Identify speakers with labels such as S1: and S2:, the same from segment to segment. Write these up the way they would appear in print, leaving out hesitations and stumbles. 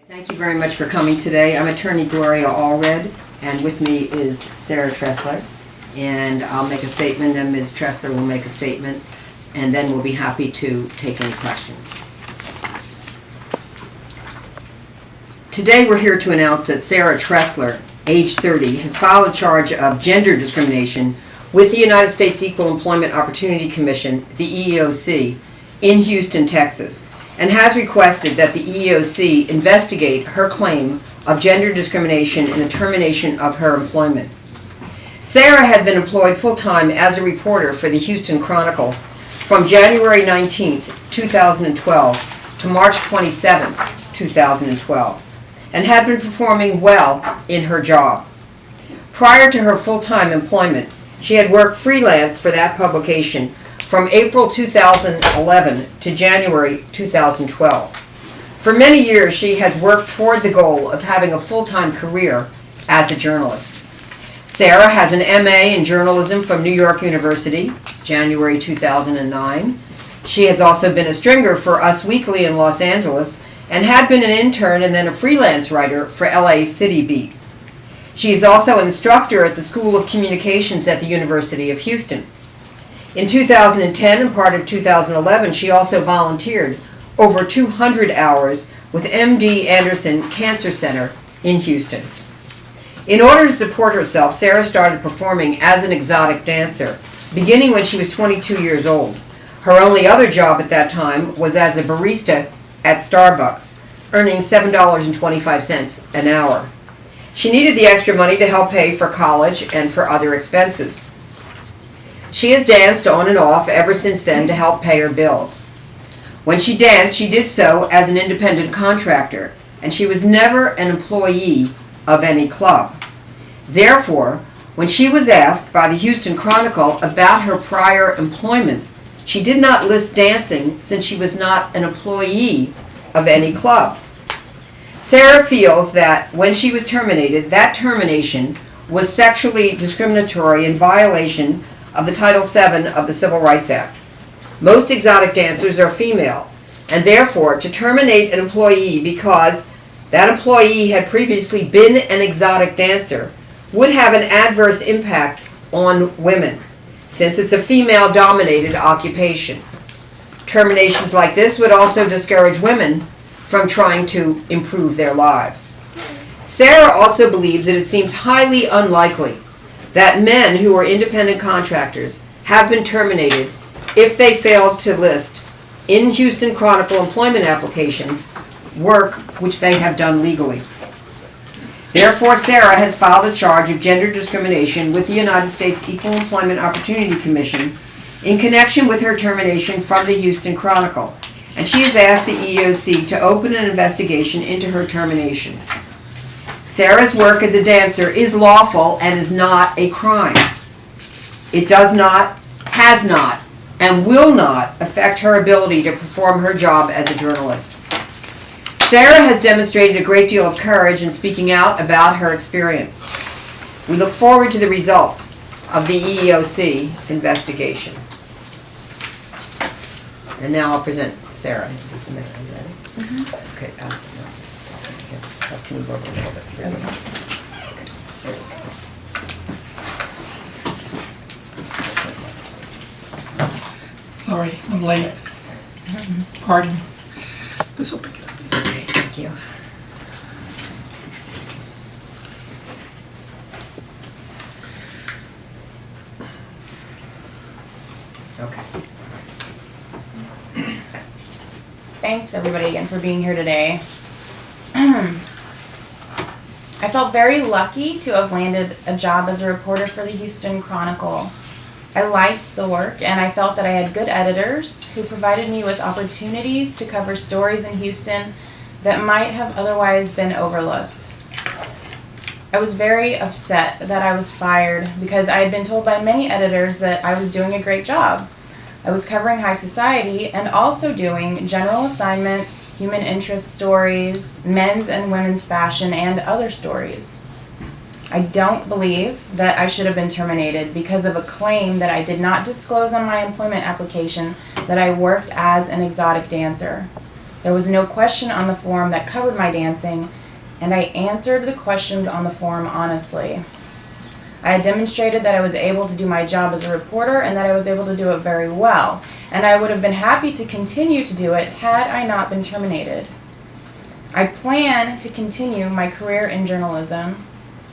S1: Thank you very much for coming today. I'm attorney Gloria Allred, and with me is Sarah Tressler. And I'll make a statement, then Ms. Tressler will make a statement, and then we'll be happy to take any questions. Today we're here to announce that Sarah Tressler, age 30, has filed a charge of gender discrimination with the United States Equal Employment Opportunity Commission, the EEOC, in Houston, Texas, and has requested that the EEOC investigate her claim of gender discrimination in the termination of her employment. Sarah had been employed full-time as a reporter for the Houston Chronicle from January 19, 2012 to March 27, 2012, and had been performing well in her job. Prior to her full-time employment, she had worked freelance for that publication from April 2011 to January 2012. For many years, she has worked toward the goal of having a full-time career as a journalist. Sarah has an MA in journalism from New York University, January 2009. She has also been a stringer for Us Weekly in Los Angeles and had been an intern and then a freelance writer for LA City Beat. She is also an instructor at the School of Communications at the University of Houston. In 2010 and part of 2011, she also volunteered over 200 hours with MD Anderson Cancer Center in Houston. In order to support herself, Sarah started performing as an exotic dancer, beginning when she was 22 years old. Her only other job at that time was as a barista at Starbucks, earning $7.25 an hour. She needed the extra money to help pay for college and for other expenses. She has danced on and off ever since then to help pay her bills. When she danced, she did so as an independent contractor, and she was never an employee of any club. Therefore, when she was asked by the Houston Chronicle about her prior employment, she did not list dancing since she was not an employee of any clubs. Sarah feels that when she was terminated, that termination was sexually discriminatory in violation of the Title VII of the Civil Rights Act. Most exotic dancers are female, and therefore to terminate an employee because that employee had previously been an exotic dancer would have an adverse impact on women, since it's a female-dominated occupation. Terminations like this would also discourage women from trying to improve their lives. Sarah also believes that it seems highly unlikely that men who are independent contractors have been terminated if they failed to list in Houston Chronicle employment applications work which they have done legally. Therefore, Sarah has filed a charge of gender discrimination with the United States Equal Employment Opportunity Commission in connection with her termination from the Houston Chronicle, and she has asked the EEOC to open an investigation into her termination. Sarah's work as a dancer is lawful and is not a crime. It does not, has not, and will not affect her ability to perform her job as a journalist. Sarah has demonstrated a great deal of courage in speaking out about her experience. We look forward to the results of the EEOC investigation. And now I'll present Sarah. Just a minute, are you ready? Mm-hmm. Okay. Let's move over a little bit. Here we go.
S2: Sorry, I'm late. Pardon me. This will pick it up.
S1: Okay, thank you. Okay.
S3: Thanks everybody again for being here today. I felt very lucky to have landed a job as a reporter for the Houston Chronicle. I liked the work and I felt that I had good editors who provided me with opportunities to cover stories in Houston that might have otherwise been overlooked. I was very upset that I was fired because I had been told by many editors that I was doing a great job. I was covering high society and also doing general assignments, human interest stories, men's and women's fashion, and other stories. I don't believe that I should have been terminated because of a claim that I did not disclose on my employment application that I worked as an exotic dancer. There was no question on the form that covered my dancing, and I answered the questions on the form honestly. I had demonstrated that I was able to do my job as a reporter and that I was able to do it very well, and I would have been happy to continue to do it had I not been terminated. I plan to continue my career in journalism.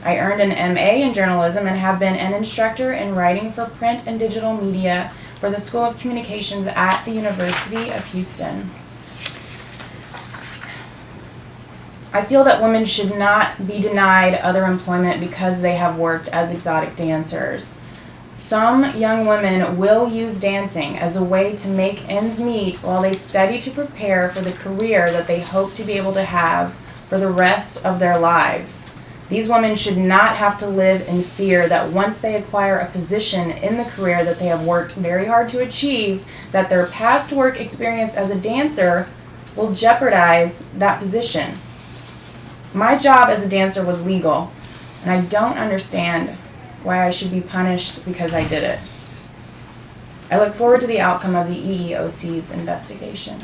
S3: I earned an MA in journalism and have been an instructor in writing for print and digital media for the School of Communications at the University of Houston. I feel that women should not be denied other employment because they have worked as exotic dancers. Some young women will use dancing as a way to make ends meet while they study to prepare for the career that they hope to be able to have for the rest of their lives. These women should not have to live in fear that once they acquire a position in the career that they have worked very hard to achieve, that their past work experience as a dancer will jeopardize that position. My job as a dancer was legal, and I don't understand why I should be punished because I did it. I look forward to the outcome of the EEOC's investigation.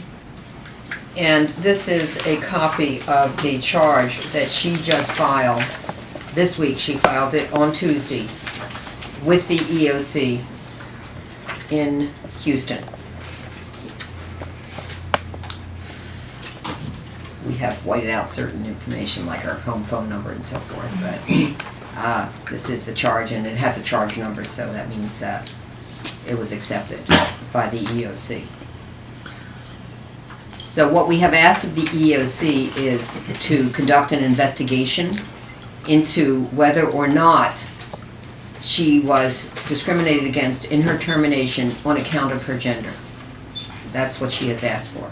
S1: And this is a copy of the charge that she just filed. This week, she filed it on Tuesday with the EEOC in Houston. We have whited out certain information like our home phone number and so forth, but this is the charge, and it has a charge number, so that means that it was accepted by the EEOC. So what we have asked of the EEOC is to conduct an investigation into whether or not she was discriminated against in her termination on account of her gender. That's what she has asked for.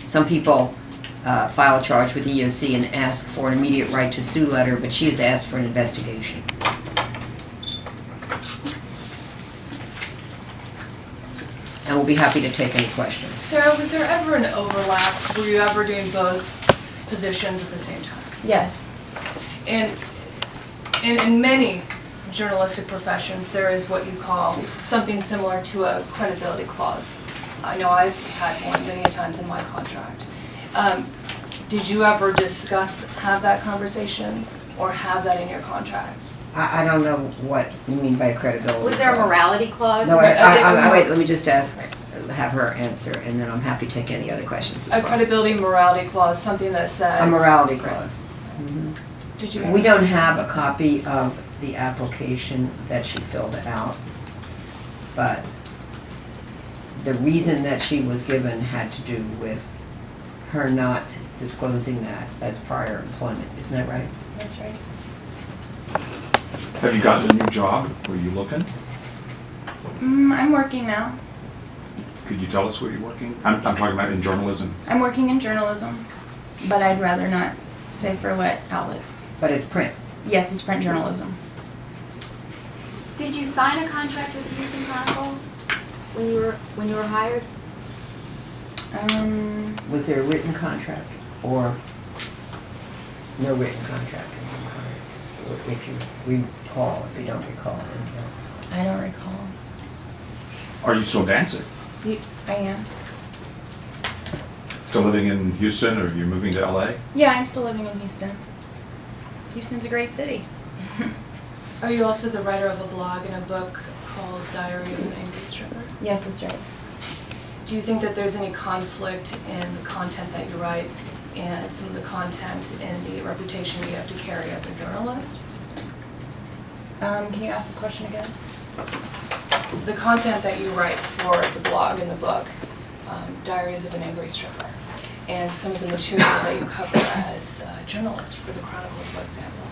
S1: Some people file a charge with the EEOC and ask for an immediate right to sue letter, but she has asked for an investigation. And we'll be happy to take any questions.
S4: Sarah, was there ever an overlap? Were you ever doing both positions at the same time?
S3: Yes.
S4: And in many journalistic professions, there is what you call something similar to a credibility clause. I know I've had one many times in my contract. Did you ever have that conversation or have that in your contract?
S1: I don't know what you mean by credibility.
S5: Was there a
S1: clause.
S5: morality clause?
S1: No, wait, let me just have her answer, and then I'm happy to take any other questions as
S4: A
S1: well.
S4: credibility morality clause, something that says...
S1: A morality clause.
S4: Did you?
S1: We don't have a copy of the application that she filled out, but the reason that she was given had to do with her not disclosing that as prior employment. Isn't that right?
S3: That's right.
S6: Have you gotten a new job? Were you looking?
S3: I'm working now.
S6: Could you tell us where you're working? I'm talking about in journalism.
S3: I'm working in journalism, but I'd rather not say for what outlets.
S1: But it's print.
S3: Yes, it's print journalism.
S5: Did you sign a contract with the Houston Chronicle when you were hired?
S1: Was there a written contract or no written contract? If you recall, if you don't recall.
S3: I don't recall.
S6: Are you still dancing?
S3: I am.
S6: Still living in Houston, or are you moving to LA?
S3: Yeah, I'm still living in Houston. Houston's a great city.
S4: Are you also the writer of a blog and a book called Diary of an Angry Stripper?
S3: Yes, that's right.
S4: Do you think that there's any conflict in the content that you write and some of the content and the reputation you have to carry as a journalist?
S3: Can you ask the question again?
S4: The content that you write for the blog and the book, Diaries of an Angry Stripper, and some of the material that you cover as a journalist for the Chronicle, for example.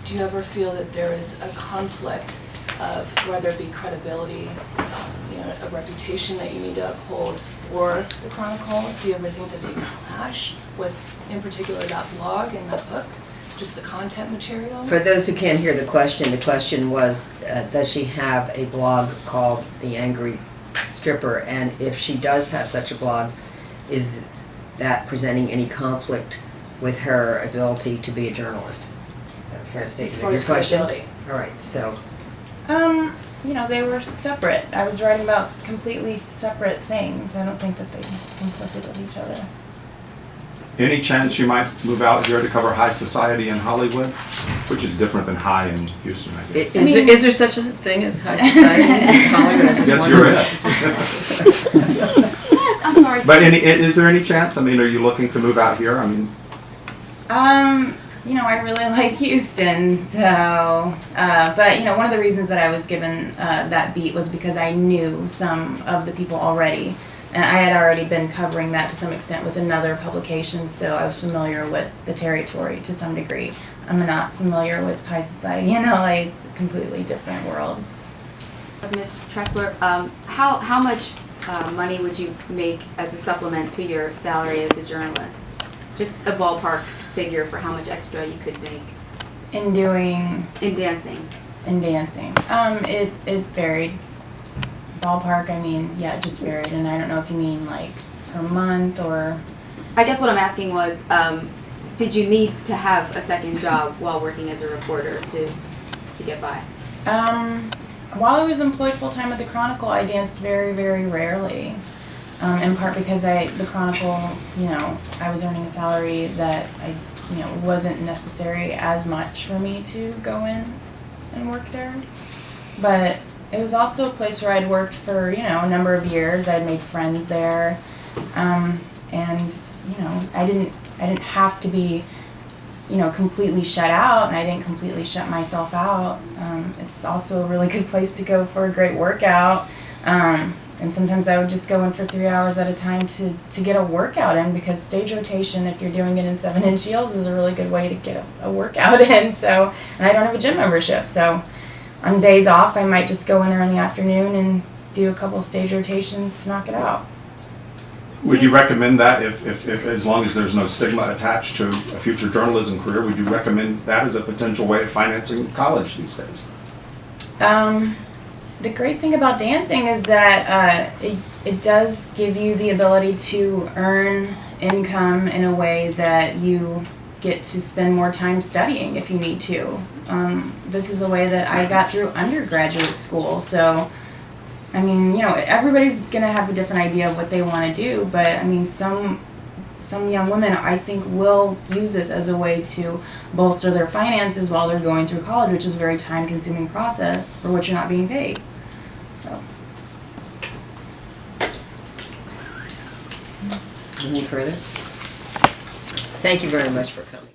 S4: Do you ever feel that there is a conflict of whether it be credibility, a reputation that you need to uphold for the Chronicle? Do you ever think that they clash with, in particular, that blog and that book? Just the content material?
S1: For those who can't hear the question was, does she have a blog called The Angry Stripper? And if she does have such a blog, is that presenting any conflict with her ability to be a journalist? Is that a fair
S4: As
S1: statement
S4: far
S1: of your
S4: as
S1: question?
S4: credibility.
S1: All right, so
S3: They were separate. I was writing about completely separate things. I don't think that they conflicted with each other.
S6: Any chance you might move out here to cover high society in Hollywood, which is different than high in Houston, I guess?
S1: Is there such a thing as high society in Hollywood? I was just
S6: Yes,
S1: wondering.
S6: you're it.
S5: Yes, I'm sorry.
S6: But is there any chance? I mean, are you looking to move out here? I mean,
S3: You know, I really like Houston, so, but, you know, one of the reasons that I was given that beat was because I knew some of the people already. And I had already been covering that to some extent with another publication, so I was familiar with the territory to some degree. I'm not familiar with high society in LA. It's a completely different world.
S5: Ms. Tressler, how much money would you make as a supplement to your salary as a journalist? Just a ballpark figure for how much extra you could make
S3: In doing,
S5: in dancing.
S3: in dancing, it varied. Ballpark, I mean, yeah, it just varied, and I don't know if you mean like per month or.
S5: I guess what I'm asking was, did you need to have a second job while working as a reporter to get by?
S3: While I was employed full-time at the Chronicle, I danced very, very rarely. In part because the Chronicle, you know, I was earning a salary that wasn't necessary as much for me to go in and work there. But it was also a place where I'd worked for, you know, a number of years. I'd made friends there. And, you know, I didn't have to be, you know, completely shut out, and I didn't completely shut myself out. It's also a really good place to go for a great workout. And sometimes I would just go in for 3 hours at a time to get a workout in, because stage rotation, if you're doing it in 7-inch heels, is a really good way to get a workout in. So, and I don't have a gym membership, so on days off, I might just go in there in the afternoon and do a couple stage rotations to knock it out.
S6: would you recommend that if as long as there's no stigma attached to a future journalism career, would you recommend that as a potential way of financing college these days?
S3: The great thing about dancing is that it does give you the ability to earn income in a way that you get to spend more time studying if you need to. This is a way that I got through undergraduate school, so I mean, you know, everybody's gonna have a different idea of what they want to do, but I mean, some young women, I think, will use this as a way to bolster their finances while they're going through college, which is a very time-consuming process for which you're not being paid. So.
S1: Any further? Thank you very much for coming.